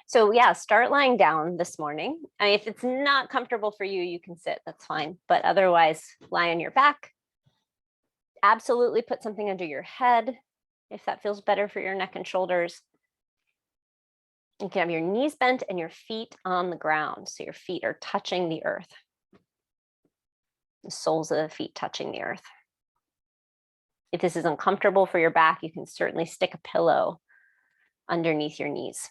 So yeah, start lying down this morning. I mean, if it's not comfortable for you, you can sit, that's fine. But otherwise, lie on your back. Absolutely put something under your head if that feels better for your neck and shoulders. You can have your knees bent and your feet on the ground. So your feet are touching the earth. The soles of the feet touching the earth. If this is uncomfortable for your back, you can certainly stick a pillow underneath your knees.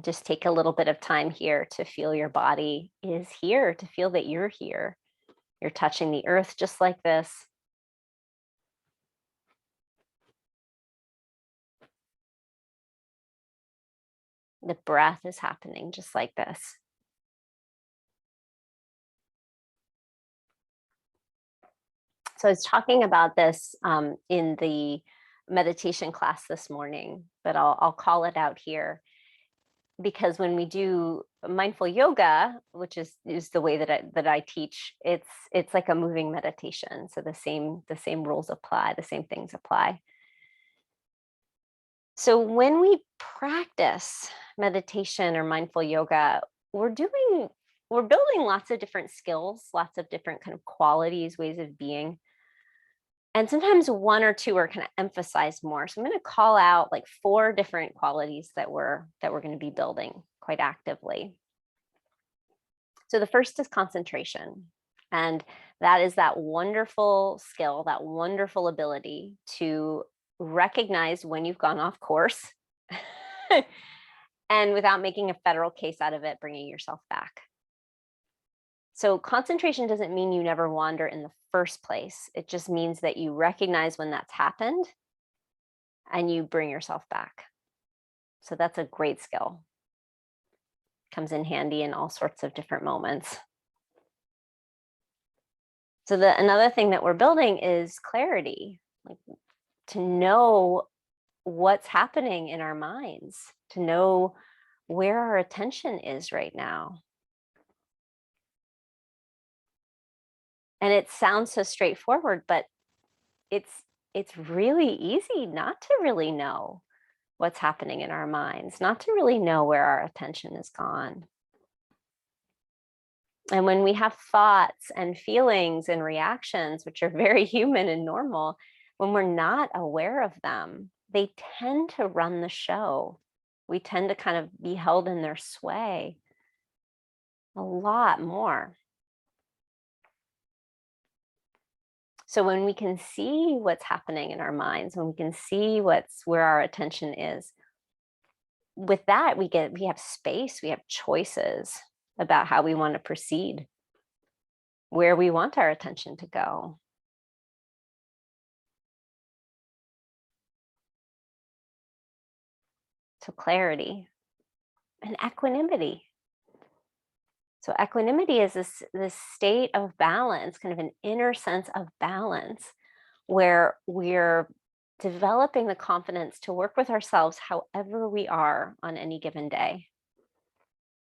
Just take a little bit of time here to feel your body is here, to feel that you're here. You're touching the earth just like this. The breath is happening just like this. So I was talking about this in the meditation class this morning, but I'll call it out here. Because when we do mindful yoga, which is the way that I teach, it's like a moving meditation. So the same rules apply, the same things apply. So when we practice meditation or mindful yoga, we're building lots of different skills, lots of different kind of qualities, ways of being. And sometimes one or two are kind of emphasized more. So I'm going to call out like 4 different qualities that we're going to be building quite actively. So the first is concentration. And that is that wonderful skill, that wonderful ability to recognize when you've gone off course and without making a federal case out of it, bringing yourself back. So concentration doesn't mean you never wander in the first place. It just means that you recognize when that's happened and you bring yourself back. So that's a great skill. Comes in handy in all sorts of different moments. So another thing that we're building is clarity, like to know what's happening in our minds, to know where our attention is right now. And it sounds so straightforward, but it's really easy not to really know what's happening in our minds, not to really know where our attention is gone. And when we have thoughts and feelings and reactions, which are very human and normal, when we're not aware of them, they tend to run the show. We tend to kind of be held in their sway a lot more. So when we can see what's happening in our minds, when we can see where our attention is, with that we have space, we have choices about how we want to proceed, where we want our attention to go. So clarity and equanimity. So equanimity is this state of balance, kind of an inner sense of balance, where we're developing the confidence to work with ourselves however we are on any given day.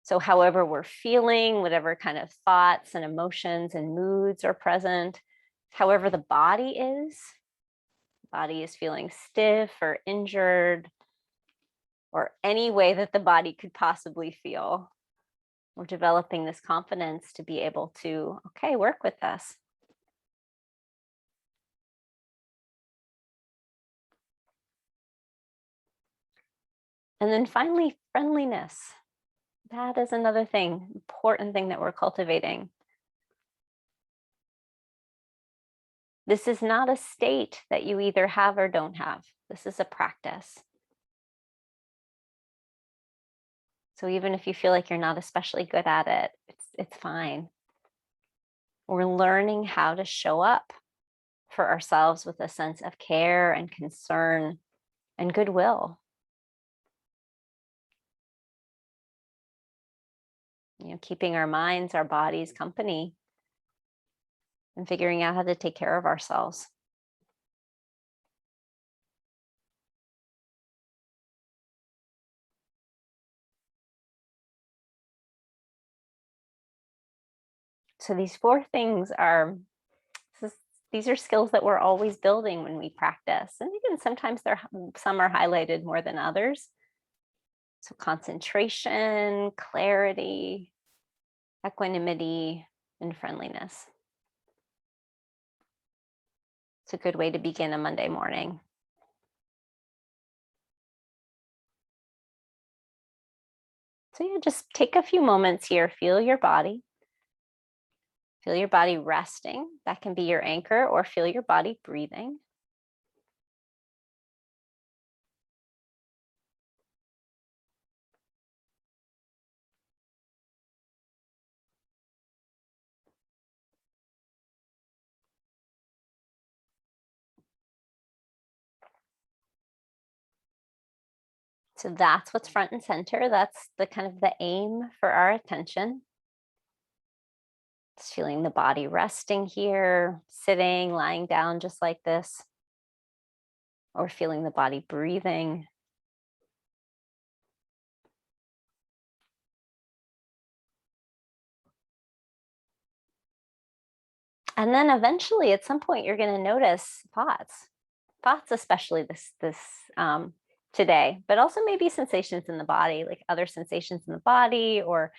So however we're feeling, whatever kind of thoughts and emotions and moods are present, however the body is feeling stiff or injured, or any way that the body could possibly feel. We're developing this confidence to be able to, okay, work with this. And then finally, friendliness. That is another thing, important thing that we're cultivating. This is not a state that you either have or don't have. This is a practice. So even if you feel like you're not especially good at it, it's fine. We're learning how to show up for ourselves with a sense of care and concern and goodwill. Keeping our minds, our bodies company and figuring out how to take care of ourselves. So these 4 things are, these are skills that we're always building when we practice. And again, sometimes some are highlighted more than others. So concentration, clarity, equanimity, and friendliness. It's a good way to begin a Monday morning. So yeah, just take a few moments here, feel your body. Feel your body resting. That can be your anchor, or feel your body breathing. So that's what's front and center. That's the kind of the aim for our attention. Just feeling the body resting here, sitting, lying down just like this, or feeling the body breathing. And then eventually at some point you're going to notice thoughts, especially this today, but also maybe sensations in the body, like other sensations in the body, or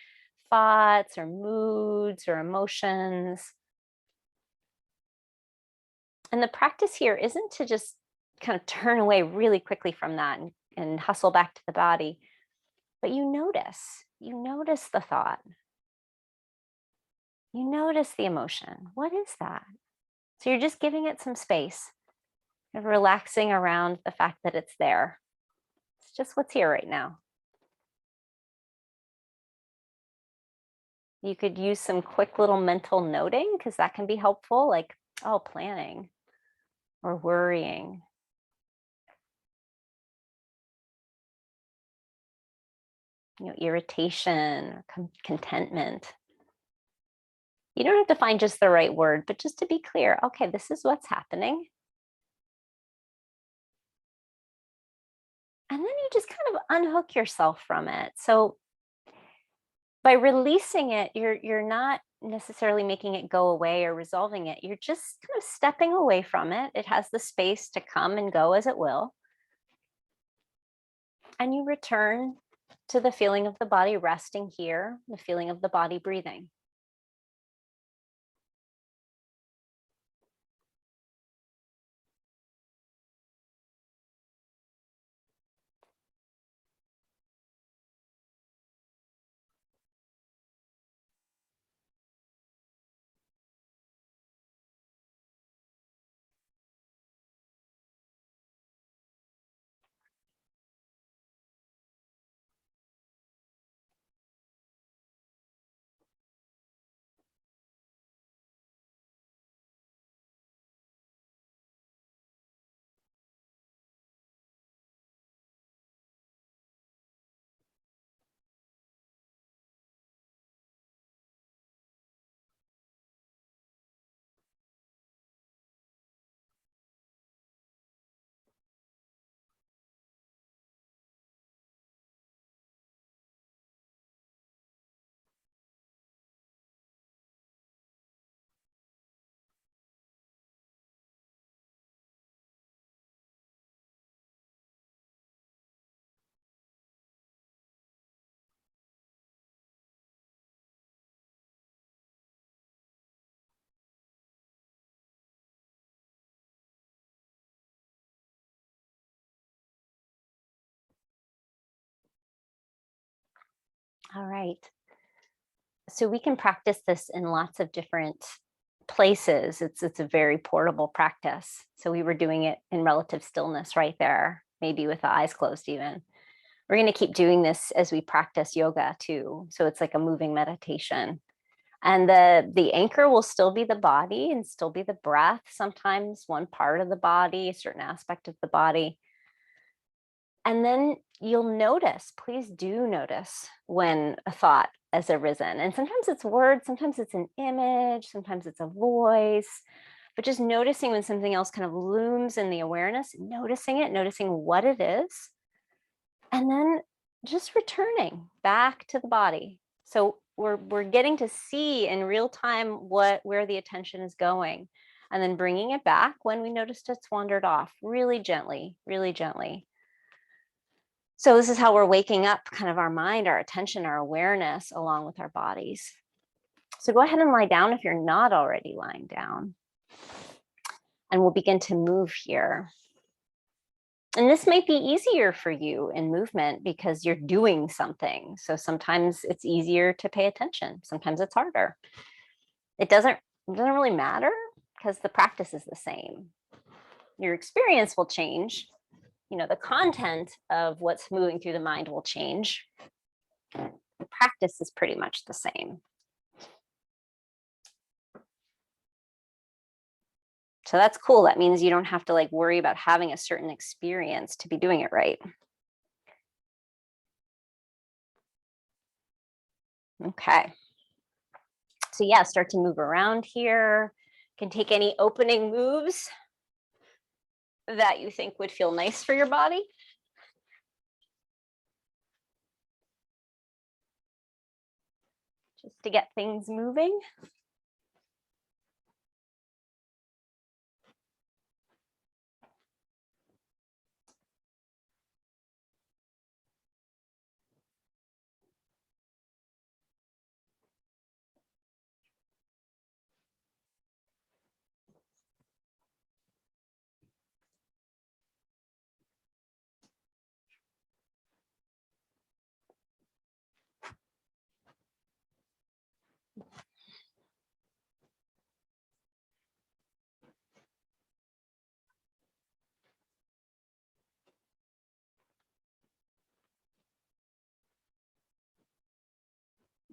thoughts or moods or emotions. And the practice here isn't to just kind of turn away really quickly from that and hustle back to the body, but you notice the thought. You notice the emotion. What is that? So you're just giving it some space and relaxing around the fact that it's there. It's just what's here right now. You could use some quick little mental noting, because that can be helpful, like, oh, planning or worrying. Irritation, or contentment. You don't have to find just the right word, but just to be clear, okay, this is what's happening. And then you just kind of unhook yourself from it. So by releasing it, you're not necessarily making it go away or resolving it. You're just kind of stepping away from it. It has the space to come and go as it will. And you return to the feeling of the body resting here, the feeling of the body breathing. All right. So we can practice this in lots of different places. It's a very portable practice. So we were doing it in relative stillness right there, maybe with the eyes closed even. We're going to keep doing this as we practice yoga too. So it's like a moving meditation. And the anchor will still be the body and still be the breath. Sometimes one part of the body, a certain aspect of the body. And then you'll notice, please do notice when a thought has arisen. And sometimes it's words, sometimes it's an image, sometimes it's a voice, but just noticing when something else kind of looms in the awareness, noticing it, noticing what it is, and then just returning back to the body. So we're getting to see in real time where the attention is going, and then bringing it back when we noticed it's wandered off, really gently, really gently. So this is how we're waking up kind of our mind, our attention, our awareness along with our bodies. So go ahead and lie down if you're not already lying down. And we'll begin to move here. And this might be easier for you in movement because you're doing something. So sometimes it's easier to pay attention. Sometimes it's harder. It doesn't really matter because the practice is the same. Your experience will change. The content of what's moving through the mind will change. The practice is pretty much the same. So that's cool. That means you don't have to worry about having a certain experience to be doing it right. Okay. So yeah, start to move around here. You can take any opening moves that you think would feel nice for your body. Just to get things moving.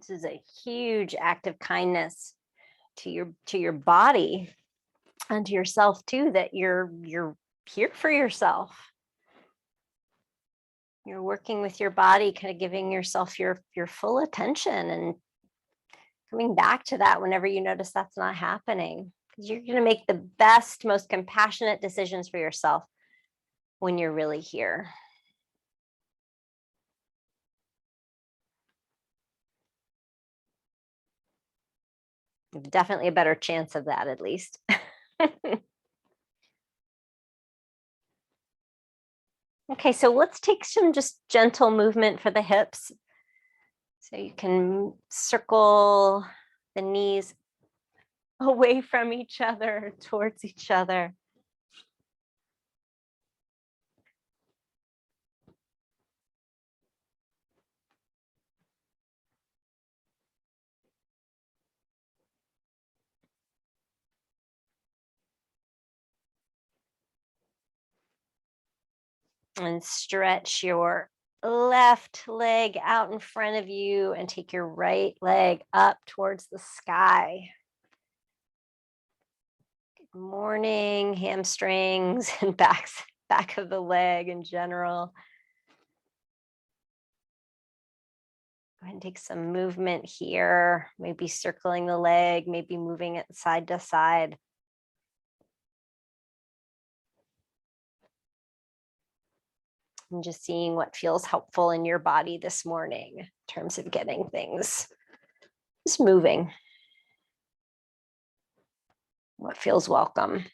This is a huge act of kindness to your body and to yourself too, that you're here for yourself. You're working with your body, kind of giving yourself your full attention and coming back to that whenever you notice that's not happening. Because you're going to make the best, most compassionate decisions for yourself when you're really here. Definitely a better chance of that, at least. Okay, so let's take some just gentle movement for the hips. So you can circle the knees away from each other, towards each other. And stretch your left leg out in front of you and take your right leg up towards the sky. Good morning, hamstrings and back of the leg in general. Go ahead and take some movement here, maybe circling the leg, maybe moving it side to side. And just seeing what feels helpful in your body this morning in terms of getting things just moving. What feels welcome.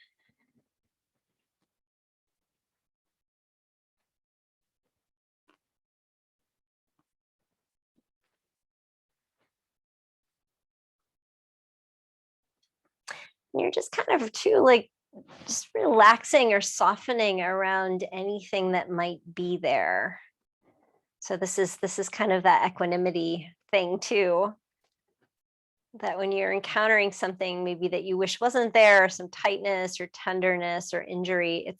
And you're just kind of just relaxing or softening around anything that might be there. So this is kind of that equanimity thing too. That when you're encountering something maybe that you wish wasn't there, some tightness or tenderness or injury,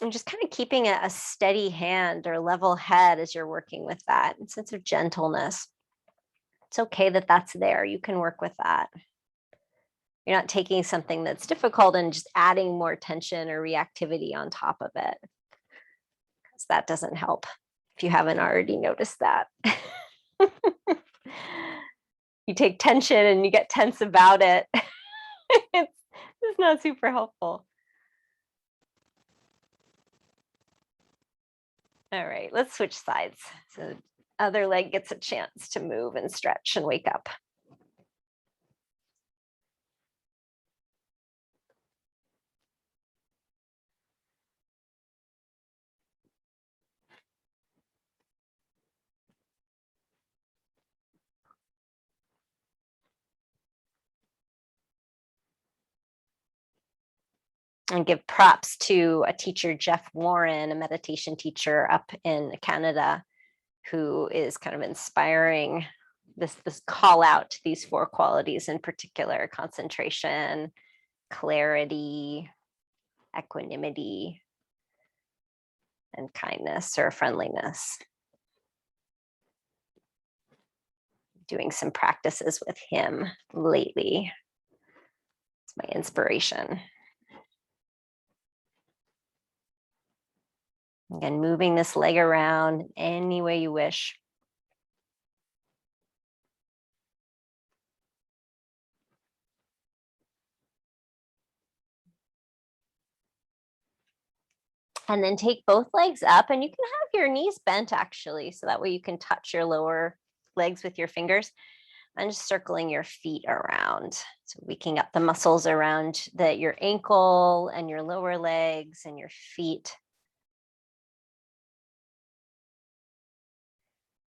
I'm just kind of keeping a steady hand or level head as you're working with that, a sense of gentleness. It's okay that that's there. You can work with that. You're not taking something that's difficult and just adding more tension or reactivity on top of it, because that doesn't help if you haven't already noticed that. You take tension and you get tense about it. It's not super helpful. All right, let's switch sides. So other leg gets a chance to move and stretch and wake up. And give props to a teacher, Jeff Warren, a meditation teacher up in Canada, who is kind of inspiring this call out to these 4 qualities in particular: concentration, clarity, equanimity, and kindness or friendliness. Doing some practices with him lately. It's my inspiration. Again, moving this leg around any way you wish. And then take both legs up, and you can have your knees bent actually, so that way you can touch your lower legs with your fingers, and just circling your feet around. So waking up the muscles around your ankle and your lower legs and your feet.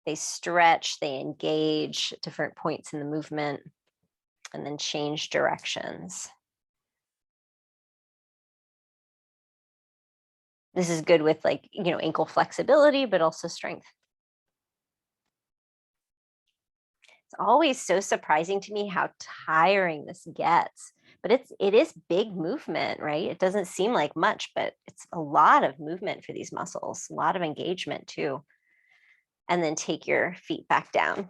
They stretch, they engage at different points in the movement, and then change directions. This is good with, like, ankle flexibility, but also strength. It's always so surprising to me how tiring this gets, but it is big movement, right? It doesn't seem like much, but it's a lot of movement for these muscles, a lot of engagement too. And then take your feet back down.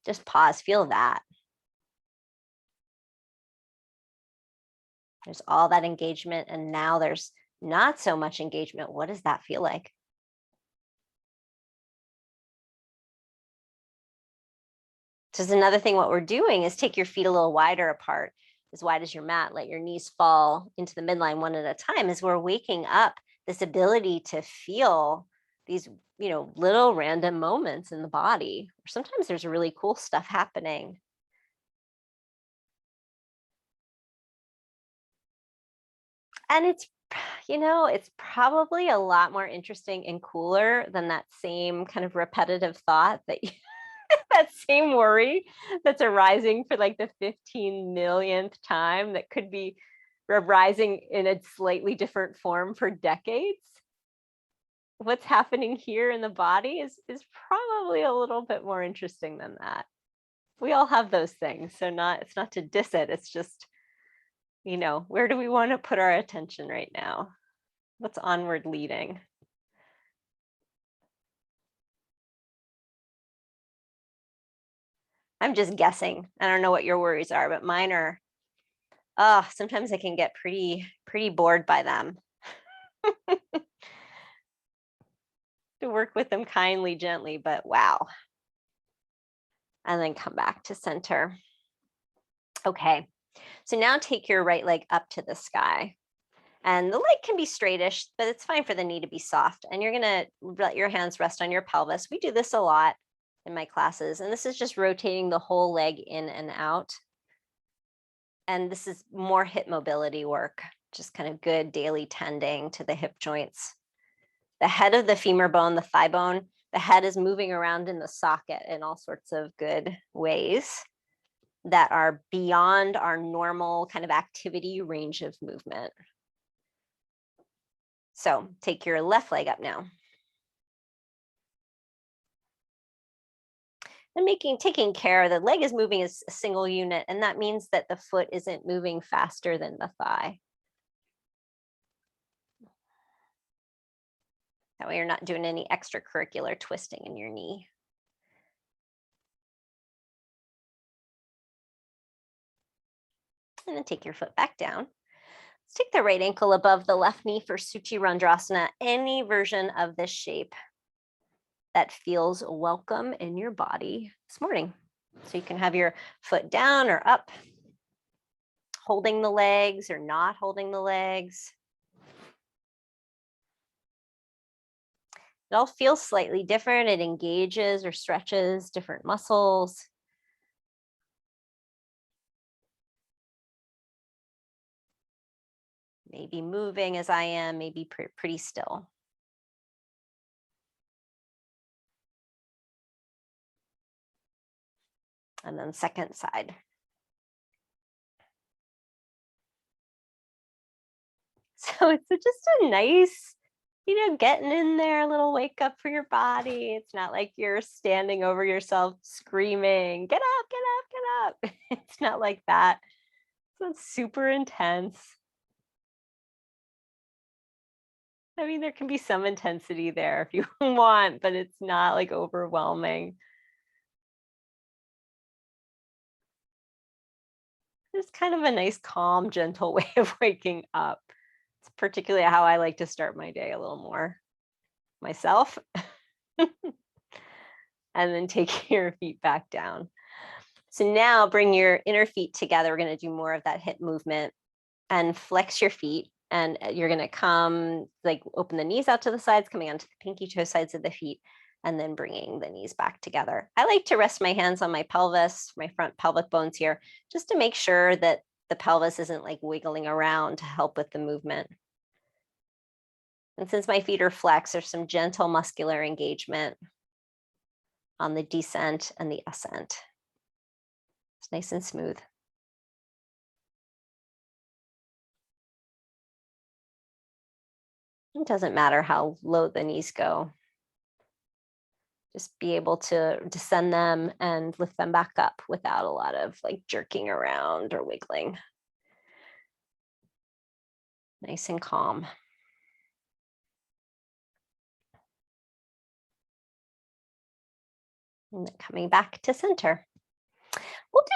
Just pause, feel that. There's all that engagement, and now there's not so much engagement. What does that feel like? Just another thing, what we're doing is take your feet a little wider apart, as wide as your mat. Let your knees fall into the midline one at a time, as we're waking up this ability to feel these, little random moments in the body. Sometimes there's really cool stuff happening. And it's probably a lot more interesting and cooler than that same kind of repetitive thought that that same worry that's arising for like the 15 millionth time, that could be arising in a slightly different form for decades. What's happening here in the body is probably a little bit more interesting than that. We all have those things. So it's not to diss it. It's just, where do we want to put our attention right now? What's onward leading? I'm just guessing. I don't know what your worries are, but mine are, sometimes I can get pretty bored by them. To work with them kindly, gently, but wow. And then come back to center. Okay, so now take your right leg up to the sky. And the leg can be straightish, but it's fine for the knee to be soft. And you're gonna let your hands rest on your pelvis. We do this a lot in my classes, and this is just rotating the whole leg in and out. And this is more hip mobility work, just kind of good daily tending to the hip joints. The head of the femur bone, the thigh bone, the head is moving around in the socket in all sorts of good ways that are beyond our normal kind of activity range of movement. So take your left leg up now. And taking care, the leg is moving as a single unit, and that means that the foot isn't moving faster than the thigh. That way you're not doing any extracurricular twisting in your knee. And then take your foot back down. Let's take the right ankle above the left knee for Suchi Randrasana, any version of this shape. that feels welcome in your body this morning. So you can have your foot down or up, holding the legs or not holding the legs. It all feels slightly different. It engages or stretches different muscles. Maybe moving as I am, maybe pretty still. And then second side. So it's just a nice, getting in there, a little wake up for your body. It's not like you're standing over yourself screaming, get up, get up, get up. It's not like that. So it's super intense. I mean, there can be some intensity there if you want, but it's not like overwhelming. It's kind of a nice, calm, gentle way of waking up. It's particularly how I like to start my day a little more myself. And then take your feet back down. So now bring your inner feet together. We're going to do more of that hip movement and flex your feet. And you're going to come, like, open the knees out to the sides, coming onto the pinky toe sides of the feet, and then bringing the knees back together. I like to rest my hands on my pelvis, my front pelvic bones here, just to make sure that the pelvis isn't like wiggling around to help with the movement. And since my feet are flexed, there's some gentle muscular engagement on the descent and the ascent. It's nice and smooth. It doesn't matter how low the knees go. Just be able to descend them and lift them back up without a lot of like jerking around or wiggling. Nice and calm. And then coming back to center. We'll do